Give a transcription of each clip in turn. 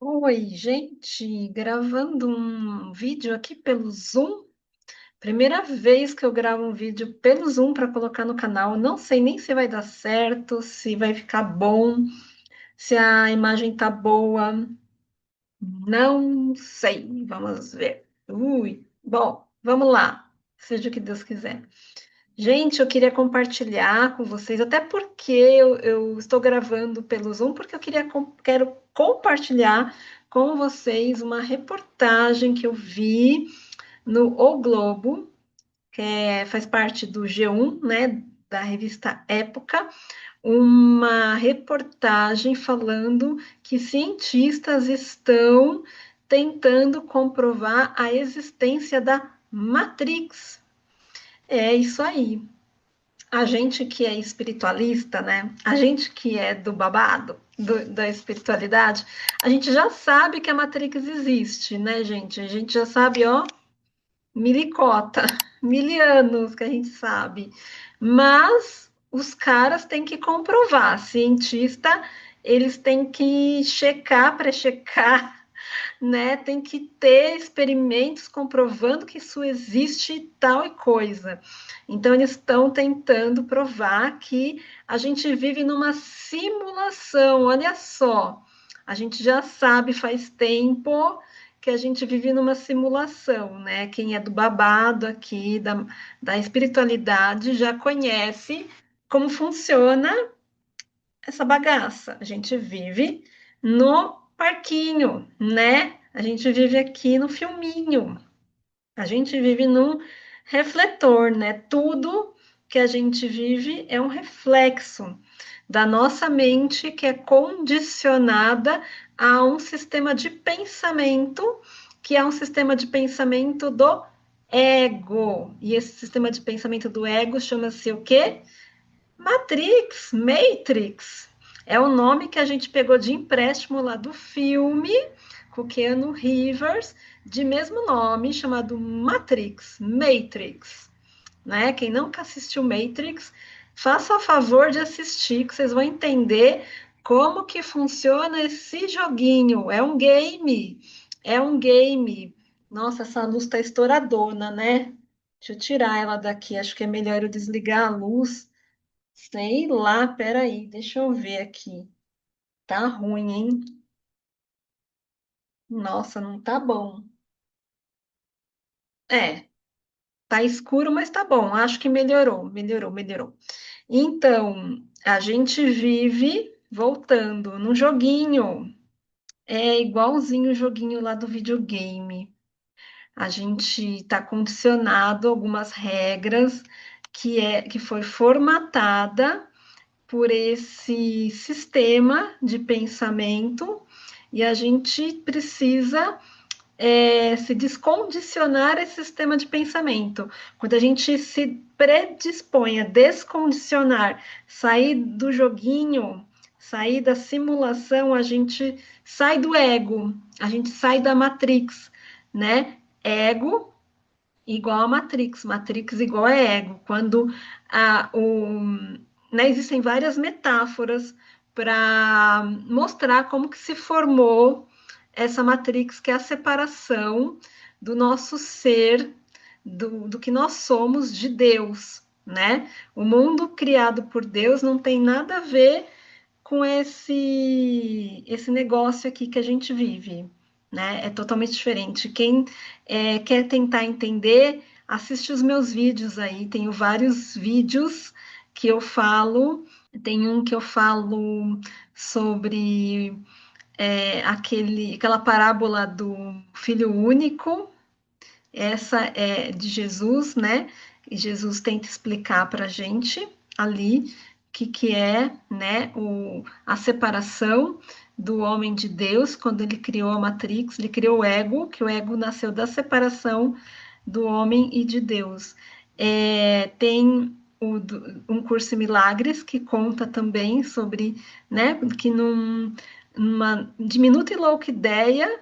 Oi, gente, gravando um vídeo aqui pelo Zoom. Primeira vez que eu gravo um vídeo pelo Zoom para colocar no canal. Não sei nem se vai dar certo, se vai ficar bom, se a imagem tá boa. Não sei. Vamos ver. Bom, vamos lá. Seja o que Deus quiser. Gente, eu queria compartilhar com vocês, até porque eu estou gravando pelo Zoom, porque quero compartilhar com vocês uma reportagem que eu vi no O Globo, faz parte do G1, né, da revista Época, uma reportagem falando que cientistas estão tentando comprovar a existência da Matrix. É isso aí. A gente que é espiritualista, né? A gente que é do babado, da espiritualidade, a gente já sabe que a Matrix existe, né, gente? A gente já sabe, ó, milicota, mil anos que a gente sabe. Mas os caras têm que comprovar. Cientista, eles têm que checar, pré-checar, né? Tem que ter experimentos comprovando que isso existe tal e coisa. Então, eles estão tentando provar que a gente vive numa simulação. Olha só, a gente já sabe faz tempo que a gente vive numa simulação, né? Quem é do babado aqui, da espiritualidade, já conhece como funciona essa bagaça. A gente vive no parquinho, né? A gente vive aqui no filminho. A gente vive num refletor, né? Tudo que a gente vive é um reflexo da nossa mente que é condicionada a um sistema de pensamento, que é um sistema de pensamento do ego. E esse sistema de pensamento do ego chama-se o quê? Matrix. É o nome que a gente pegou de empréstimo lá do filme com o Keanu Reeves, de mesmo nome, chamado Matrix, né? Quem nunca assistiu Matrix, faça o favor de assistir, que vocês vão entender como que funciona esse joguinho. É um game. Nossa, essa luz está estouradona, né? Deixa eu tirar ela daqui, acho que é melhor eu desligar a luz. Sei lá, peraí, deixa eu ver aqui. Tá ruim, hein? Nossa, não tá bom. É, tá escuro, mas tá bom. Acho que melhorou. Então, a gente vive voltando no joguinho. É igualzinho o joguinho lá do videogame. A gente tá condicionado a algumas regras que foi formatada por esse sistema de pensamento e a gente precisa se descondicionar esse sistema de pensamento. Quando a gente se predispõe a descondicionar, sair do joguinho, sair da simulação, a gente sai do ego, a gente sai da Matrix, né? Ego igual a Matrix, Matrix igual a ego. Quando né, existem várias metáforas para mostrar como que se formou essa Matrix, que é a separação do nosso ser, do que nós somos de Deus, né? O mundo criado por Deus não tem nada a ver com esse negócio aqui que a gente vive, né? É totalmente diferente. Quem quer tentar entender, assiste os meus vídeos aí. Tenho vários vídeos que eu falo. Tem um que eu falo sobre aquela parábola do filho único. Essa é de Jesus, né? E Jesus tenta explicar para a gente ali que é, né, a separação do homem de Deus. Quando ele criou a Matrix, ele criou o ego, que o ego nasceu da separação do homem e de Deus. Tem um curso em milagres que conta também sobre, né, que numa diminuta e louca ideia,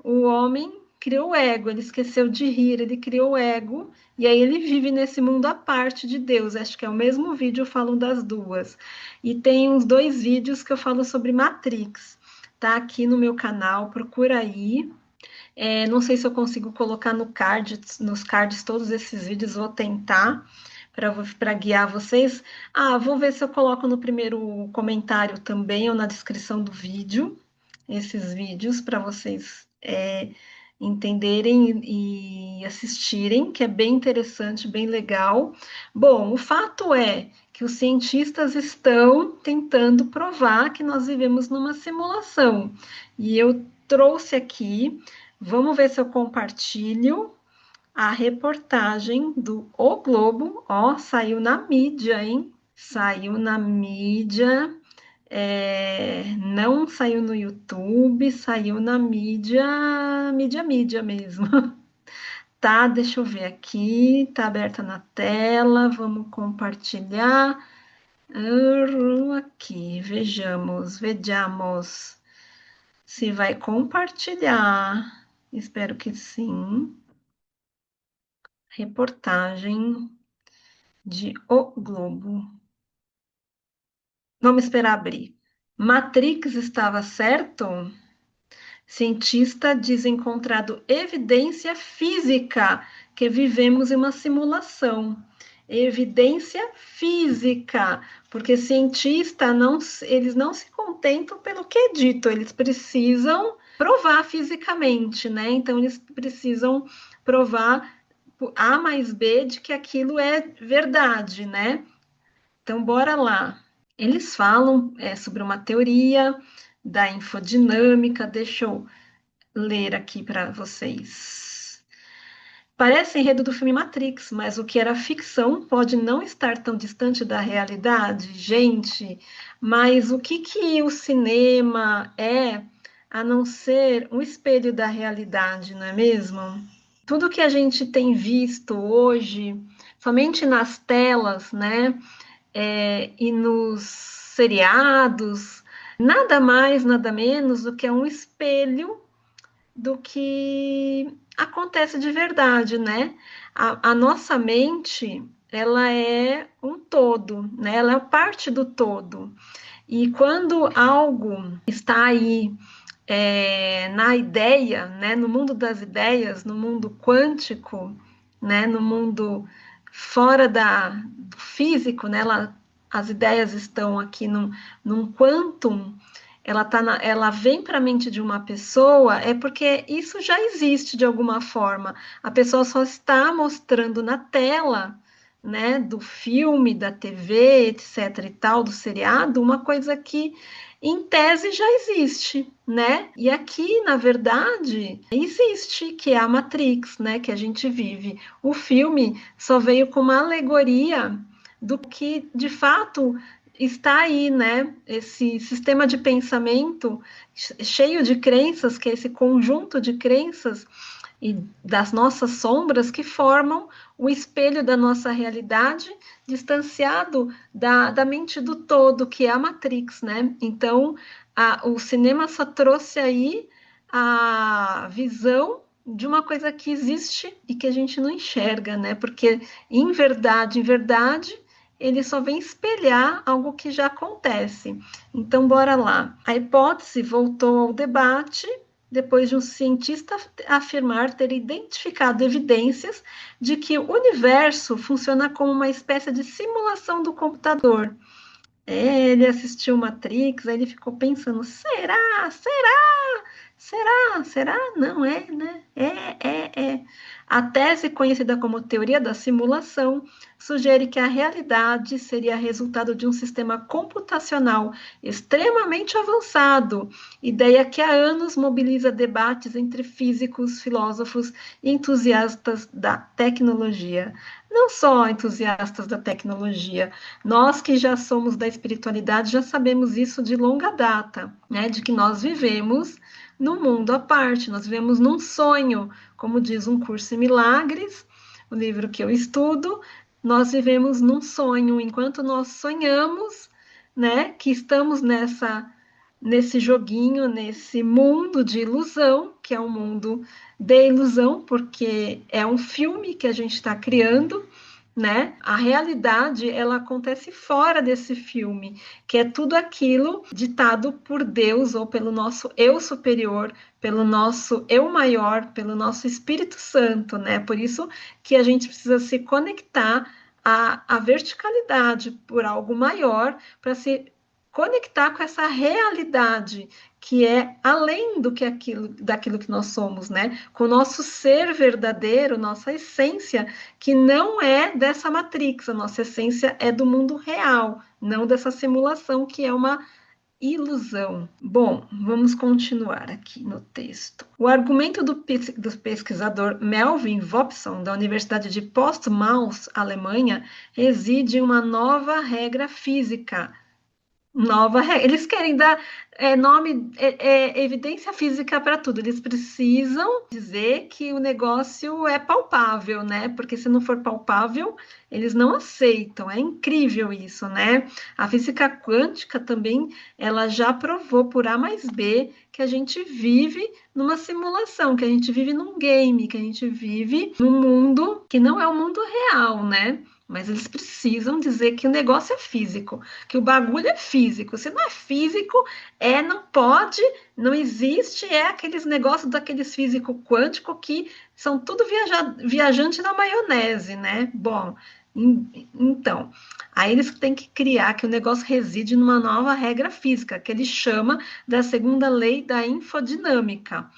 o homem criou o ego, ele esqueceu de rir, ele criou o ego, e aí ele vive nesse mundo à parte de Deus. Acho que é o mesmo vídeo, eu falo das duas. E tem uns dois vídeos que eu falo sobre Matrix. tá aqui no meu canal, procura aí. Não sei se eu consigo colocar nos cards todos esses vídeos, vou tentar para guiar vocês. Vou ver se eu coloco no primeiro comentário também ou na descrição do vídeo esses vídeos para vocês entenderem e assistirem, que é bem interessante, bem legal. Bom, o fato é que os cientistas estão tentando provar que nós vivemos numa simulação. E eu trouxe aqui, vamos ver se eu compartilho a reportagem do O Globo. Ó, saiu na mídia, hein? Saiu na mídia. Não saiu no YouTube, saiu na mídia mesmo. Tá, deixa eu ver aqui, tá aberta na tela, vamos compartilhar. Aqui, vejamos se vai compartilhar. Espero que sim. Reportagem de O Globo. Vamos esperar abrir. Matrix estava certo? Cientista diz encontrado evidência física que vivemos em uma simulação. Evidência física, porque cientistas eles não se contentam pelo que é dito, eles precisam provar fisicamente, né? Então eles precisam provar A mais B de que aquilo é verdade, né? Então bora lá. Eles falam sobre uma teoria da infodinâmica, deixa eu ler aqui para vocês. Parece enredo do filme Matrix, mas o que era ficção pode não estar tão distante da realidade, gente. Mas o que o cinema é a não ser um espelho da realidade, não é mesmo? Tudo que a gente tem visto hoje, somente nas telas, né? E nos seriados, nada mais, nada menos do que um espelho do que acontece de verdade, né? A nossa mente, ela é um todo, né? Ela é parte do todo. E quando algo está aí na ideia, né? No mundo das ideias, no mundo quântico, né? No mundo fora do físico, né? As ideias estão aqui num quantum, ela vem para a mente de uma pessoa, é porque isso já existe de alguma forma. A pessoa só está mostrando na tela, né, do filme, da TV, etc. e tal, do seriado, uma coisa que em tese já existe, né? E aqui, na verdade, existe, que é a Matrix, né, que a gente vive. O filme só veio com uma alegoria do que de fato está aí, né? Esse sistema de pensamento cheio de crenças, que é esse conjunto de crenças e das nossas sombras que formam o espelho da nossa realidade, distanciado da mente do todo, que é a Matrix, né? Então, o cinema só trouxe aí a visão de uma coisa que existe e que a gente não enxerga, né? Porque, em verdade, ele só vem espelhar algo que já acontece. Então, bora lá. A hipótese voltou ao debate depois de um cientista afirmar ter identificado evidências de que o universo funciona como uma espécie de simulação do computador. Ele assistiu Matrix, aí ele ficou pensando: será? Será? Será? Será? Não é, né? É. A tese, conhecida como teoria da simulação, sugere que a realidade seria resultado de um sistema computacional extremamente avançado, ideia que há anos mobiliza debates entre físicos, filósofos e entusiastas da tecnologia. Não só entusiastas da tecnologia, nós que já somos da espiritualidade já sabemos isso de longa data, né? De que nós vivemos num mundo à parte, nós vivemos num sonho, como diz Um Curso em Milagres, o livro que eu estudo, nós vivemos num sonho, enquanto nós sonhamos, né, que estamos nesse joguinho, nesse mundo de ilusão, que é um mundo de ilusão, porque é um filme que a gente está criando, né? A realidade, ela acontece fora desse filme, que é tudo aquilo ditado por Deus ou pelo nosso eu superior, pelo nosso eu maior, pelo nosso Espírito Santo, né? Por isso que a gente precisa se conectar à verticalidade por algo maior para se conectar com essa realidade que é além do que daquilo que nós somos, né? Com o nosso ser verdadeiro, nossa essência, que não é dessa matrix, a nossa essência é do mundo real, não dessa simulação que é uma ilusão. Bom, vamos continuar aqui no texto. O argumento do pesquisador Melvin Vopson, da Universidade de Portsmouth, Alemanha, reside em uma nova regra física. Eles querem dar nome, evidência física para tudo. Eles precisam dizer que o negócio é palpável, né? Porque se não for palpável, eles não aceitam. É incrível isso, né? A física quântica também, ela já provou por A mais B que a gente vive numa simulação, que a gente vive num game, que a gente vive num mundo que não é o mundo real, né? Mas eles precisam dizer que o negócio é físico, que o bagulho é físico. Se não é físico, não pode, não existe, é aqueles negócios daqueles físicos quânticos que são tudo viajante na maionese, né? Bom, então, aí eles têm que criar que o negócio reside numa nova regra física, que ele chama da segunda lei da infodinâmica.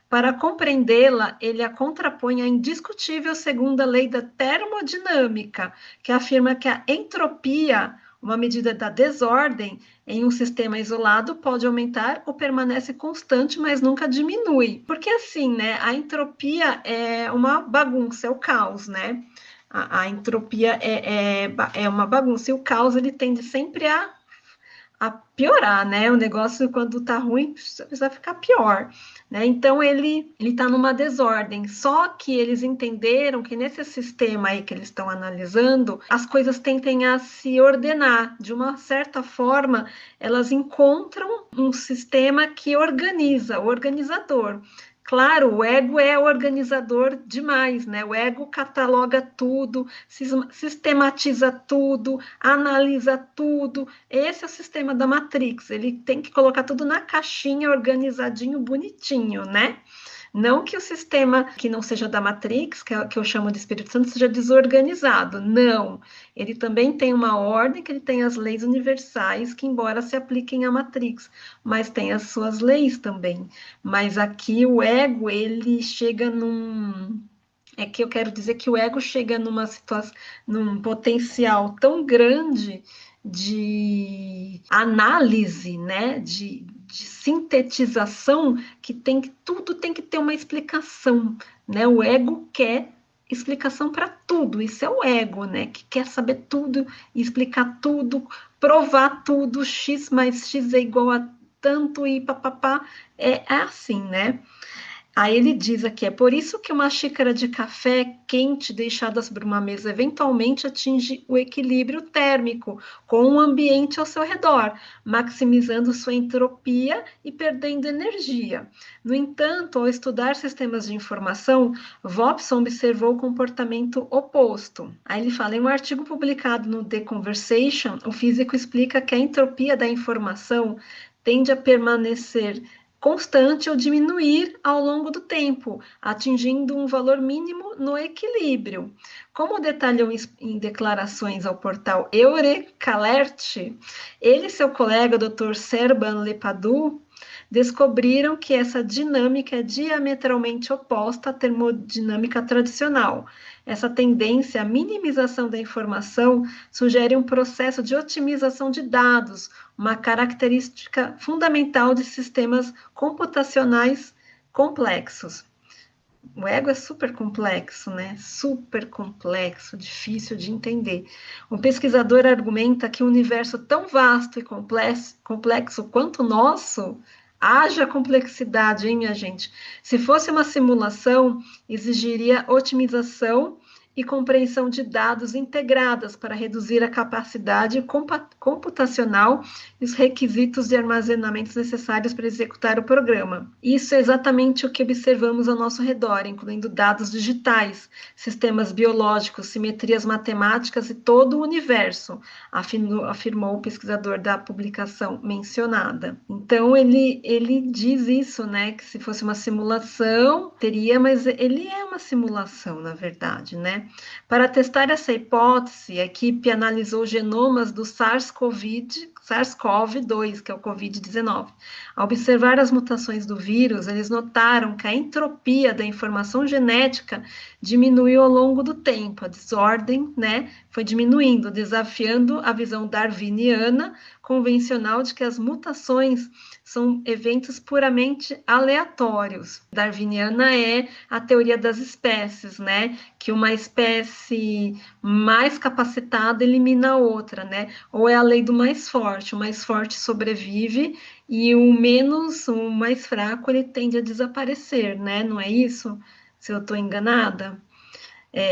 Para compreendê-la, ele a contrapõe à indiscutível segunda lei da termodinâmica, que afirma que a entropia, uma medida da desordem, em um sistema isolado pode aumentar ou permanece constante, mas nunca diminui. Porque assim, né? A entropia é uma bagunça, é o caos, né? A entropia é uma bagunça e o caos ele tende sempre a piorar, né? O negócio, quando tá ruim, precisa ficar pior, né? Então, ele tá numa desordem. Só que eles entenderam que nesse sistema aí que eles estão analisando, as coisas tendem a se ordenar. De uma certa forma, elas encontram um sistema que organiza, o organizador. Claro, o ego é organizador demais, né? O ego cataloga tudo, sistematiza tudo, analisa tudo. Esse é o sistema da Matrix. Ele tem que colocar tudo na caixinha, organizadinho, bonitinho, né? Não que o sistema que não seja da Matrix, que eu chamo de Espírito Santo, seja desorganizado. Não. Ele também tem uma ordem, que ele tem as leis universais, que embora se apliquem à Matrix, mas tem as suas leis também. Mas aqui o ego, ele chega num... É que eu quero dizer que o ego chega numa situação, num potencial tão grande de análise, né? De sintetização, que tudo tem que ter uma explicação, né? O ego quer explicação para tudo, isso é o ego, né? Que quer saber tudo, explicar tudo, provar tudo, x mais x é igual a tanto e papapá, é assim, né? Aí ele diz aqui, é por isso que uma xícara de café quente deixada sobre uma mesa eventualmente atinge o equilíbrio térmico com o ambiente ao seu redor, maximizando sua entropia e perdendo energia. No entanto, ao estudar sistemas de informação, Vopson observou o comportamento oposto. Aí ele fala, em um artigo publicado no The Conversation, o físico explica que a entropia da informação tende a permanecer constante ou diminuir ao longo do tempo, atingindo um valor mínimo no equilíbrio. Como detalhou em declarações ao portal Eureka Alert, ele e seu colega, Dr. Serban Lepadou, descobriram que essa dinâmica é diametralmente oposta à termodinâmica tradicional. Essa tendência à minimização da informação sugere um processo de otimização de dados, uma característica fundamental de sistemas computacionais complexos. O ego é super complexo, né? Super complexo, difícil de entender. Um pesquisador argumenta que um universo tão vasto e complexo quanto o nosso, haja complexidade, hein, minha gente? Se fosse uma simulação, exigiria otimização e compreensão de dados integradas para reduzir a capacidade computacional e os requisitos de armazenamento necessários para executar o programa. Isso é exatamente o que observamos ao nosso redor, incluindo dados digitais, sistemas biológicos, simetrias matemáticas e todo o universo, afirmou o pesquisador da publicação mencionada. Então, ele diz isso, né, que se fosse uma simulação, teria, mas ele é uma simulação, na verdade, né? Para testar essa hipótese, a equipe analisou genomas do SARS-CoV-2, que é o Covid-19. Ao observar as mutações do vírus, eles notaram que a entropia da informação genética diminuiu ao longo do tempo, a desordem, né, foi diminuindo, desafiando a visão darwiniana convencional de que as mutações são eventos puramente aleatórios. Darwiniana é a teoria das espécies, né, que uma espécie mais capacitada elimina a outra, né, ou é a lei do mais forte, o mais forte sobrevive e o mais fraco, ele tende a desaparecer, né, não é isso? Se eu estou enganada?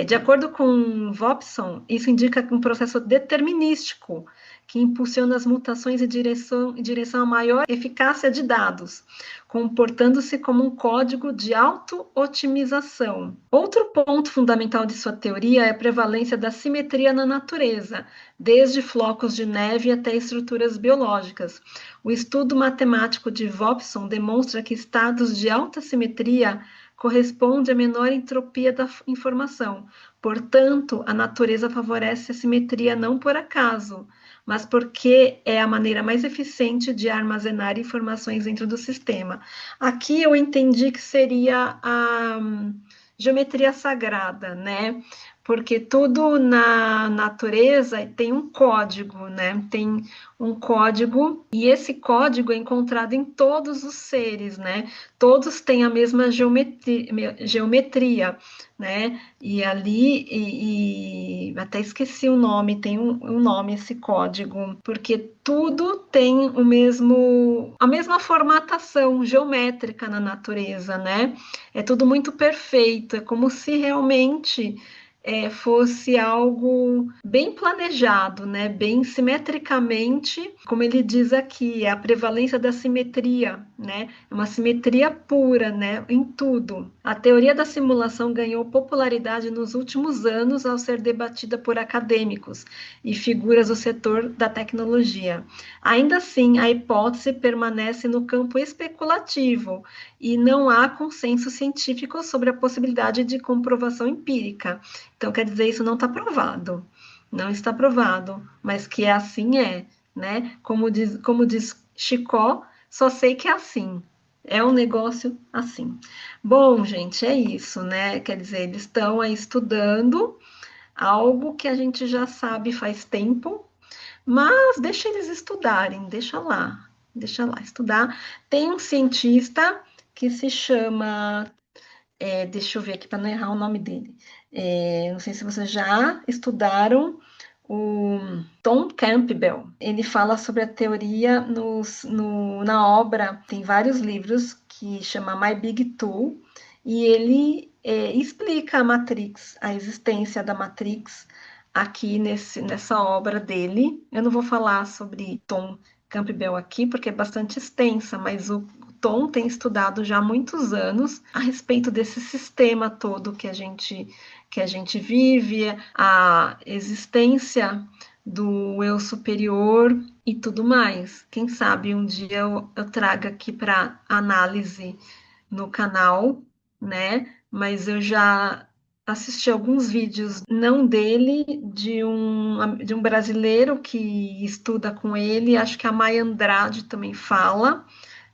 De acordo com Vopson, isso indica um processo determinístico que impulsiona as mutações em direção a maior eficácia de dados, comportando-se como um código de auto-otimização. Outro ponto fundamental de sua teoria é a prevalência da simetria na natureza, desde flocos de neve até estruturas biológicas. O estudo matemático de Vopson demonstra que estados de alta simetria corresponde à menor entropia da informação. Portanto, a natureza favorece a simetria não por acaso, mas porque é a maneira mais eficiente de armazenar informações dentro do sistema. Aqui eu entendi que seria a geometria sagrada, né? Porque tudo na natureza tem um código, né? Tem um código, e esse código é encontrado em todos os seres, né? Todos têm a mesma geometria, né? E ali, até esqueci o nome, tem um nome esse código, porque tudo tem a mesma formatação geométrica na natureza, né? É tudo muito perfeito, é como se realmente fosse algo bem planejado, né? Bem simetricamente, como ele diz aqui, é a prevalência da simetria, né? É uma simetria pura, né? Em tudo. A teoria da simulação ganhou popularidade nos últimos anos ao ser debatida por acadêmicos e figuras do setor da tecnologia. Ainda assim, a hipótese permanece no campo especulativo e não há consenso científico sobre a possibilidade de comprovação empírica. Então, quer dizer, isso não está provado, não está provado, mas que é assim né? Como diz Chicó, só sei que é assim. É um negócio assim. Bom, gente, é isso, né? Quer dizer, eles estão aí estudando algo que a gente já sabe faz tempo, mas deixa eles estudarem, deixa lá estudar. Tem um cientista que se chama, deixa eu ver aqui para não errar o nome dele. Não sei se vocês já estudaram o Tom Campbell. Ele fala sobre a teoria na obra, tem vários livros que chama My Big Tool, e ele explica a Matrix, a existência da Matrix aqui nessa obra dele. Eu não vou falar sobre Tom Campbell aqui, porque é bastante extensa, mas o Tom tem estudado já há muitos anos a respeito desse sistema todo que a gente vive, a existência do eu superior e tudo mais. Quem sabe um dia eu traga aqui para análise no canal, né? Mas eu já assisti alguns vídeos, não dele, de um brasileiro que estuda com ele, acho que a Maia Andrade também fala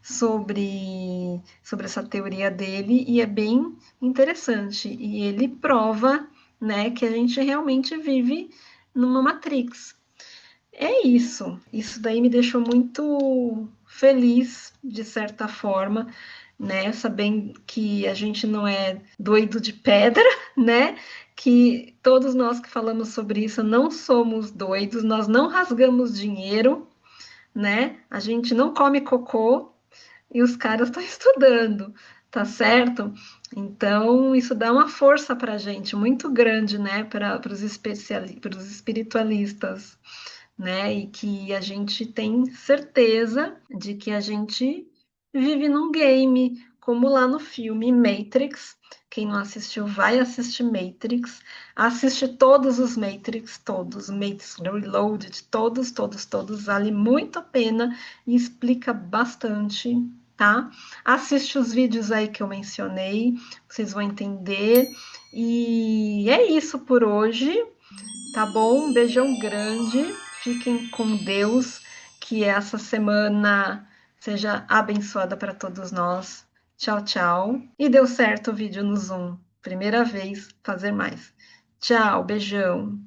sobre essa teoria dele, e é bem interessante. E ele prova, né, que a gente realmente vive numa Matrix. É isso. Isso daí me deixou muito feliz, de certa forma, né? Sabendo que a gente não é doido de pedra, né? Que todos nós que falamos sobre isso não somos doidos, nós não rasgamos dinheiro, né? A gente não come cocô e os caras estão estudando, tá certo? Então, isso dá uma força para a gente muito grande, né, para os espiritualistas, né, e que a gente tem certeza de que a gente vive num game, como lá no filme Matrix. Quem não assistiu, vai assistir Matrix. Assiste todos os Matrix, todos, Matrix Reloaded, todos, todos, todos. Vale muito a pena e explica bastante, tá? Assiste os vídeos aí que eu mencionei, vocês vão entender. E é isso por hoje, tá bom? Um beijão grande, fiquem com Deus, que essa semana seja abençoada para todos nós. Tchau, tchau. E deu certo o vídeo no Zoom. Primeira vez fazer mais. Tchau, beijão.